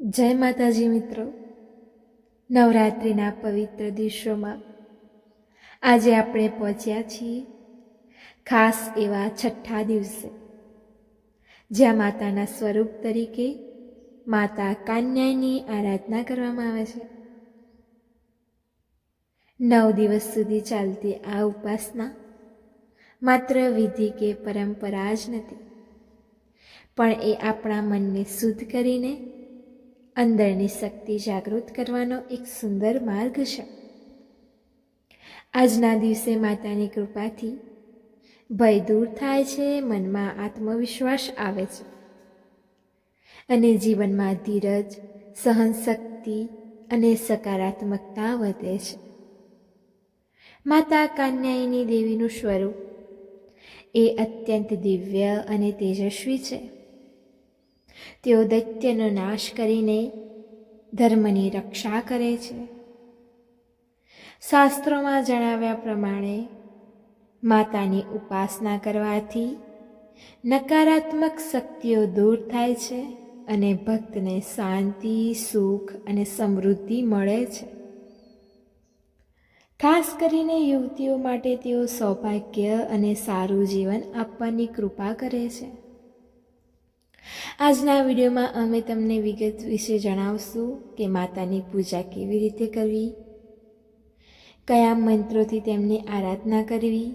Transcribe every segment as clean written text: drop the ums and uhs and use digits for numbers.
જય માતાજી મિત્રો, નવરાત્રિના પવિત્ર દિવસોમાં આજે આપણે પહોંચ્યા છીએ ખાસ એવા છઠ્ઠા દિવસે, જ્યાં માતાના સ્વરૂપ તરીકે માતા કાન્યાયની આરાધના કરવામાં આવે છે. 9 દિવસ સુધી ચાલતી આ ઉપાસના માત્ર વિધિ કે પરંપરા જ નથી, પણ એ આપણા મનને શુદ્ધ કરીને અંદરની શક્તિ જાગૃત કરવાનો એક સુંદર માર્ગ છે. આજના દિવસે માતાની કૃપાથી ભય દૂર થાય છે, મનમાં આત્મવિશ્વાસ આવે છે અને જીવનમાં ધીરજ, સહનશક્તિ અને સકારાત્મકતા વધે છે. માતા કાન્યાયની દેવીનું સ્વરૂપ એ અત્યંત દિવ્ય અને તેજસ્વી છે. તેઓ દૈત્યનો નાશ કરીને ધર્મની રક્ષા કરે છે. શાસ્ત્રોમાં જણાવ્યા પ્રમાણે માતાની ઉપાસના કરવાથી નકારાત્મક શક્તિઓ દૂર થાય છે અને ભક્તને શાંતિ, સુખ અને સમૃદ્ધિ મળે છે. ખાસ કરીને યુવતીઓ માટે તેઓ સૌભાગ્ય અને સારું જીવન આપવાની કૃપા કરે છે. આજના વિડીયોમાં અમે તમને વિગત વિશે જણાવશું કે માતાની પૂજા કેવી રીતે કરવી, કયા મંત્રોથી તેમની આરાધના કરવી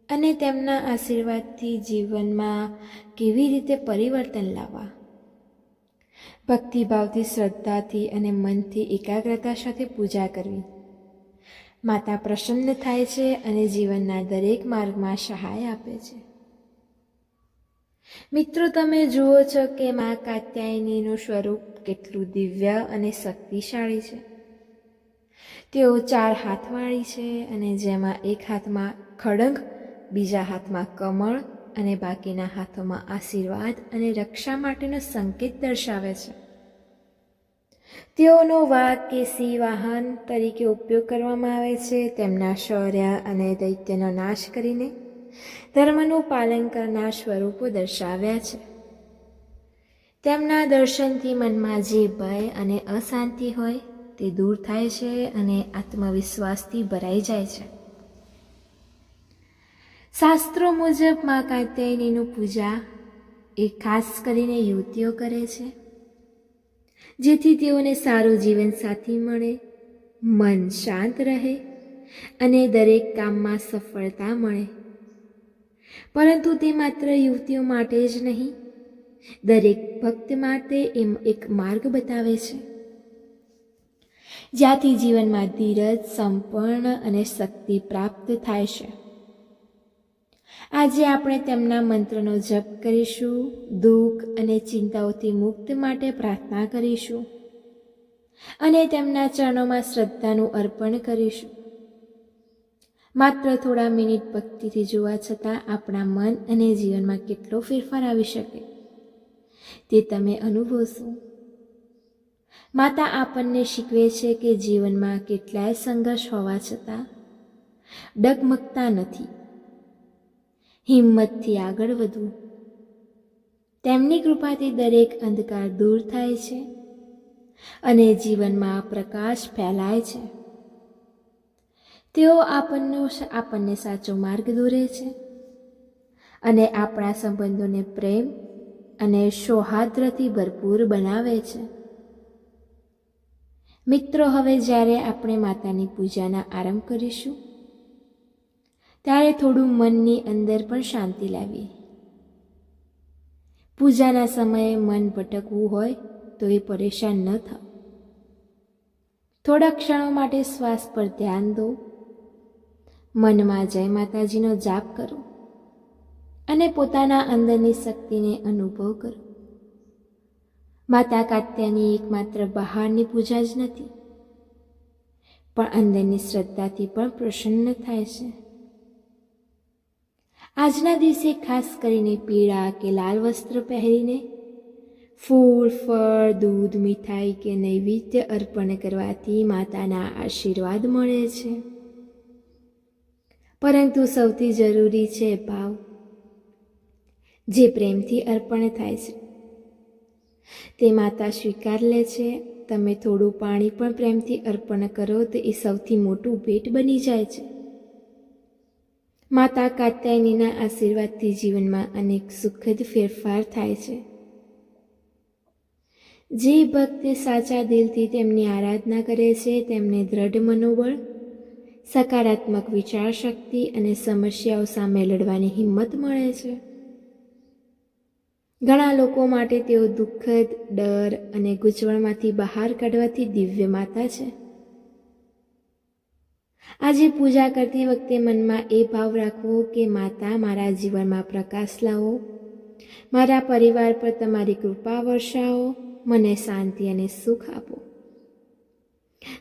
અને તેમના આશીર્વાદથી જીવનમાં કેવી રીતે પરિવર્તન લાવવા. ભક્તિભાવથી, શ્રદ્ધાથી અને મનથી એકાગ્રતા સાથે પૂજા કરવી. માતા પ્રસન્ન થાય છે અને જીવનના દરેક માર્ગમાં સહાય આપે છે. મિત્રો, તમે જુઓ છો કે મા કાત્યાયનીનું સ્વરૂપ કેટલું દિવ્ય અને શક્તિશાળી છે. તેઓ 4 હાથવાળી છે અને જેમાં એક હાથમાં ખડગ, બીજા હાથમાં કમળ અને બાકીના હાથોમાં આશીર્વાદ અને રક્ષા માટેનો સંકેત દર્શાવે છે. તેઓનો વાઘ કે સિંહ વાહન તરીકે ઉપયોગ કરવામાં આવે છે. તેમના શૌર્ય અને દૈત્યનો નાશ કરીને ધર્મનું પાલન કરનાર સ્વરૂપો દર્શાવ્યા છે. તેમના દર્શનથી મનમાં જે ભય અને અશાંતિ હોય તે દૂર થાય છે અને આત્મવિશ્વાસથી ભરાઈ જાય છે. શાસ્ત્રો મુજબ મા કાત્યાયનીનું પૂજા એ ખાસ કરીને યુવતીઓ કરે છે, જેથી તેઓને સારો જીવનસાથી મળે, મન શાંત રહે અને દરેક કામમાં સફળતા મળે. પરંતુ તે માત્ર યુવતીઓ માટે જ નહીં, દરેક ભક્ત માટે એક માર્ગ બતાવે છે, જ્યાંથી જીવનમાં ધીરજ, સંપૂર્ણ અને શક્તિ પ્રાપ્ત થાય છે. આજે આપણે તેમના મંત્રનો જપ કરીશું, દુઃખ અને ચિંતાઓથી મુક્ત માટે પ્રાર્થના કરીશું અને તેમના ચરણોમાં શ્રદ્ધાનું અર્પણ કરીશું. માત્ર થોડા મિનિટ ભક્તિથી જોવા છતાં આપણા મન અને જીવનમાં કેટલો ફેરફાર આવી શકે તે તમે અનુભવશો. માતા આપણને શીખવે છે કે જીવનમાં કેટલાય સંઘર્ષ હોવા છતાં ડગમગતા નથી, હિંમતથી આગળ વધવું. તેમની કૃપાથી દરેક અંધકાર દૂર થાય છે અને જીવનમાં પ્રકાશ ફેલાય છે. તેઓ આપણને સાચો માર્ગ દોરે છે અને આપણા સંબંધોને પ્રેમ અને સૌહાર્દથી ભરપૂર બનાવે છે. મિત્રો, હવે જ્યારે આપણે માતાની પૂજાના આરંભ કરીશું, ત્યારે થોડું મનની અંદર પણ શાંતિ લાવીએ. પૂજાના સમયે મન ભટકવું હોય તો એ પરેશાન ન થાઓ. થોડા ક્ષણો માટે શ્વાસ પર ધ્યાન દો, મનમાં જય માતાજીનો જાપ કરો અને પોતાના અંદરની શક્તિને અનુભવ કરો. માતા કાત્યાયની એકમાત્ર બહારની પૂજા જ નથી, પણ અંદરની શ્રદ્ધાથી પણ પ્રસન્ન થાય છે. આજના દિવસે ખાસ કરીને પીળા કે લાલ વસ્ત્ર પહેરીને ફૂલ, ફળ, દૂધ, મીઠાઈ કે નૈવેદ્ય અર્પણ કરવાથી માતાના આશીર્વાદ મળે છે. પરંતુ સૌથી જરૂરી છે ભાવ, જે પ્રેમથી અર્પણ થાય છે. તે માતા સ્વીકાર લે છે. તમે થોડું પાણી પણ પ્રેમથી અર્પણ કરો તો એ સૌથી મોટું ભેટ બની જાય છે. માતા કાત્યાયનીના આશીર્વાદથી જીવનમાં અનેક સુખદ ફેરફાર થાય છે. જે ભક્ત સાચા દિલથી તેમની આરાધના કરે છે તેમને દ્રઢ મનોબળ, સકારાત્મક વિચાર શક્તિ અને સમસ્યાઓ સામે લડવાની હિંમત મળે છે. ઘણા લોકો માટે તેઓ દુઃખદ, ડર અને ગૂંચવણમાંથી બહાર કાઢવાથી દિવ્ય માતા છે. આજે પૂજા કરતી વખતે મનમાં એ ભાવ રાખવો કે માતા, મારા જીવનમાં પ્રકાશ લાવો, મારા પરિવાર પર તમારી કૃપા વર્ષાવો, મને શાંતિ અને સુખ આપો.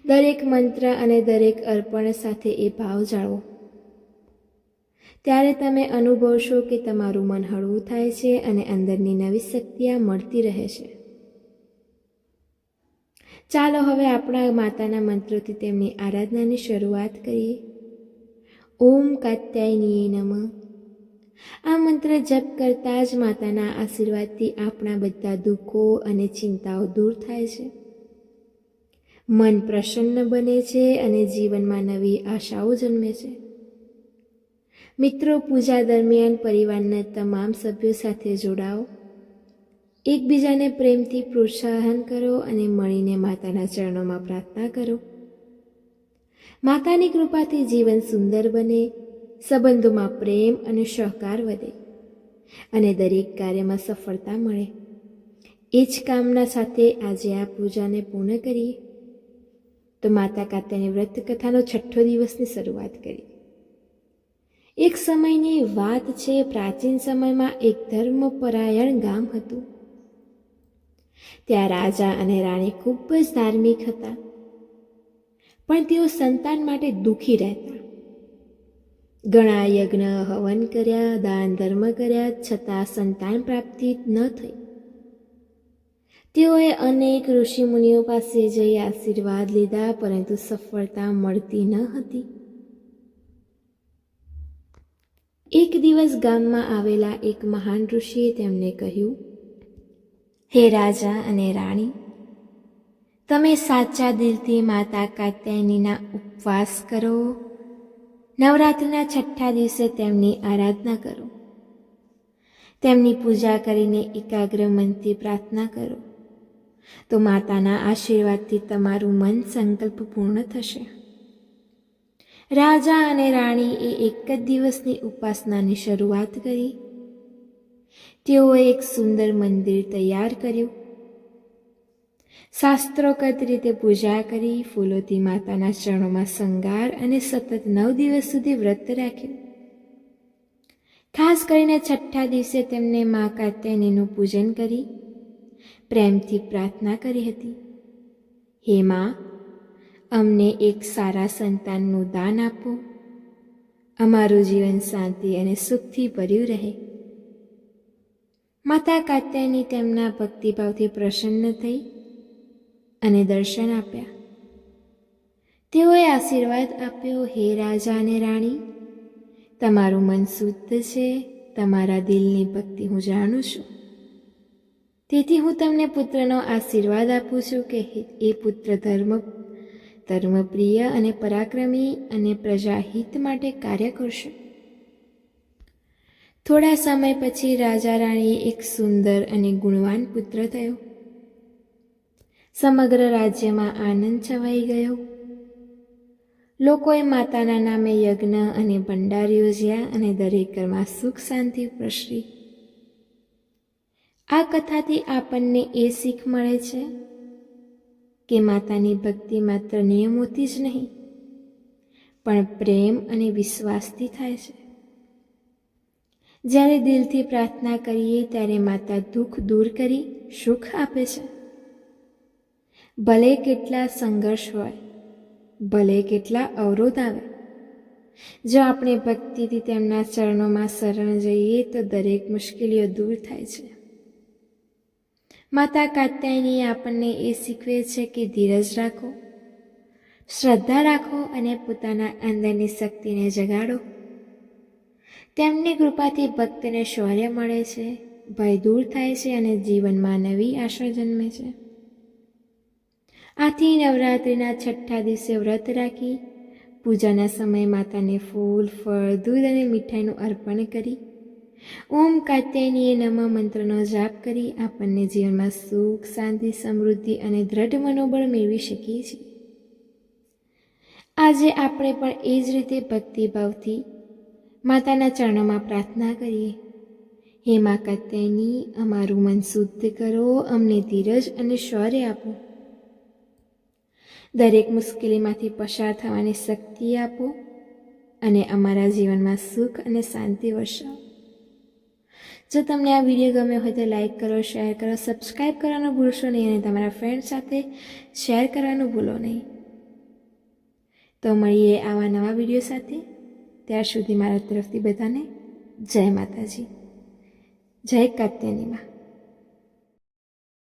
દરેક મંત્ર અને દરેક અર્પણ સાથે એ ભાવ જાળવો. ત્યારે તમે અનુભવશો કે તમારું મન હળવું થાય છે અને અંદરની નવી શક્તિ મળતી રહે છે. ચાલો હવે આપણા માતાના મંત્રોથી તેમની આરાધનાની શરૂઆત કરીએ. ઓમ કાત્યાયનીએ નમઃ. આ મંત્ર જપ કરતાં જ માતાના આશીર્વાદથી આપણા બધા દુઃખો અને ચિંતાઓ દૂર થાય છે. મન પ્રસન્ન બને છે અને જીવનમાં નવી આશાઓ જન્મે છે. મિત્રો, પૂજા દરમિયાન પરિવારના તમામ સભ્યો સાથે જોડાઓ. એકબીજાને પ્રેમથી પ્રોત્સાહન કરો અને મળીને માતાના ચરણોમાં પ્રાર્થના કરો. માતાની કૃપાથી જીવન સુંદર બને, સંબંધોમાં પ્રેમ અને સહકાર વધે અને દરેક કાર્યમાં સફળતા મળે. એ જ કામના સાથે આજે આ પૂજાને પૂર્ણ કરીએ. તો માતા કાત્યાયની વ્રત કથાનો 6થો દિવસની શરૂઆત કરીએ. એક સમયની વાત છે. પ્રાચીન સમયમાં એક ધર્મપરાયણ ગામ હતું. ત્યાં રાજા અને રાણી ખૂબ જ ધાર્મિક હતા, પણ તેઓ સંતાન માટે દુઃખી રહેતા. ઘણા યજ્ઞ હવન કર્યા, દાન ધર્મ કર્યા, છતાં સંતાન પ્રાપ્તિ ન થઈ. તેઓએ અનેક ઋષિમુનિઓ પાસે જઈ આશીર્વાદ લીધા, પરંતુ સફળતા મળતી ન હતી. એક દિવસ ગામમાં આવેલા એક મહાન ઋષિએ તેમને કહ્યું, હે રાજા અને રાણી, તમે સાચા દિલથી માતા કાત્યાયનીના ઉપવાસ કરો, નવરાત્રિના 6થા દિવસે તેમની આરાધના કરો, તેમની પૂજા કરીને એકાગ્ર મનથી પ્રાર્થના કરો, તો માતાના આશીર્વાદથી તમારું મન સંકલ્પ પૂર્ણ થશે. રાજા અને રાણીએ એક જ દિવસની ઉપાસનાની શરૂઆત કરી. તેઓએ એક સુંદર મંદિર તૈયાર કર્યું, શાસ્ત્રોક્ત રીતે પૂજા કરી, ફૂલોથી માતાના ચરણોમાં શણગાર અને સતત 9 દિવસ સુધી વ્રત રાખ્યું. ખાસ કરીને 6થા દિવસે તેમને મા કાત્યાયનીનું પૂજન કરી પ્રેમથી પ્રાર્થના કરી હતી, હે મા, અમને એક સારા સંતાનનું દાન આપો, અમારું જીવન શાંતિ અને સુખથી ભર્યું રહે. માતા કાત્યાયની તેમના ભક્તિભાવથી પ્રસન્ન થઈ અને દર્શન આપ્યા. તેઓએ આશીર્વાદ આપ્યો, હે રાજા અને રાણી, તમારું મન શુદ્ધ છે, તમારા દિલની ભક્તિ હું જાણું છું. તેથી હું તમને પુત્રનો આશીર્વાદ આપું છું કે એ પુત્ર ધર્મપ્રિય અને પરાક્રમી અને પ્રજાહિત માટે કાર્ય કરશે. થોડા સમય પછી રાજા રાણીએ એક સુંદર અને ગુણવાન પુત્ર થયો. સમગ્ર રાજ્યમાં આનંદ છવાઈ ગયો. લોકોએ માતાના નામે યજ્ઞ અને ભંડાર યોજ્યા અને દરેક ઘરમાં સુખ શાંતિ પ્રસરી. આ કથાથી આપણને એ શીખ મળે છે કે માતાની ભક્તિ માત્ર નિયમોથી જ નહીં, પણ પ્રેમ અને વિશ્વાસથી થાય છે. જ્યારે દિલથી પ્રાર્થના કરીએ ત્યારે માતા દુઃખ દૂર કરી સુખ આપે છે. ભલે કેટલા સંઘર્ષ હોય, ભલે કેટલા અવરોધ આવે, જો આપણે ભક્તિથી તેમના ચરણોમાં શરણ જઈએ તો દરેક મુશ્કેલીઓ દૂર થાય છે. માતા કાત્યાયની આપણને એ શીખવે છે કે ધીરજ રાખો, શ્રદ્ધા રાખો અને પોતાના અંદરની શક્તિને જગાડો. તેમની કૃપાથી ભક્તને શૌર્ય મળે છે, ભય દૂર થાય છે અને જીવનમાં નવી આશા જન્મે છે. આથી નવરાત્રિના છઠ્ઠા દિવસે વ્રત રાખી પૂજાના સમયે માતાને ફૂલ, ફળ, દૂધ અને મીઠાઈનું અર્પણ કરી ઓમ કાત્યાયનીએ નમઃ મંત્રનો જાપ કરી આપણને જીવનમાં સુખ, શાંતિ, સમૃદ્ધિ અને દ્રઢ મનોબળ મેળવી શકીએ છીએ. આજે આપણે પણ એ જ રીતે ભક્તિભાવથી માતાના ચરણોમાં પ્રાર્થના કરીએ. હે મા કાત્યાયની, અમારું મન શુદ્ધ કરો, અમને ધીરજ અને શૌર્ય આપો. દરેક મુશ્કેલીમાંથી પસાર થવાની શક્તિ આપો અને અમારા જીવનમાં સુખ અને શાંતિ વરસાવો. જો તમને આ વિડીયો ગમ્યો હોય તો લાઈક કરો, શેર કરો, સબસ્ક્રાઈબ કરવાનું ભૂલશો નહીં અને તમારા ફ્રેન્ડ સાથે શેર કરવાનું ભૂલો નહીં. તો મળીએ આવા નવા વિડીયો સાથે. ત્યાર સુધી મારા તરફથી બધાને જય માતાજી, જય કાત્યાયની માં.